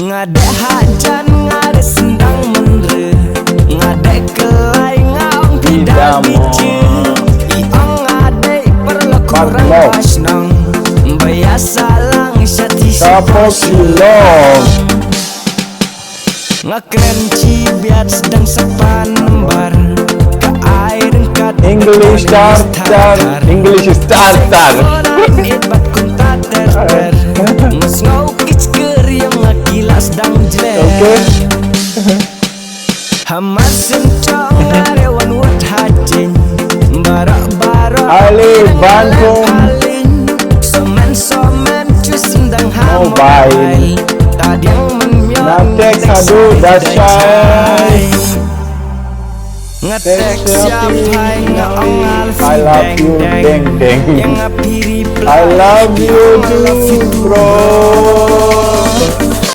Ngade hajan ngade sendang menre, ngade kelai ngaong tidak bicu, iong ngade perlu kurang pasnang, biasa lang syati silong ngakren cibiat sedang sepan lembar ke air dekat English starter Ibat kunta ter Ngesngau kicker yang ngakilas dang jler Hamar sencong ngarewan wut hajin Barak-barak Ali Bandung Somen cus sendang mobile Tadiang menmyong Natek sadu dasai Ngetek siapai ngaong alfi I love you deng deng Yang ngapiri I love you too bro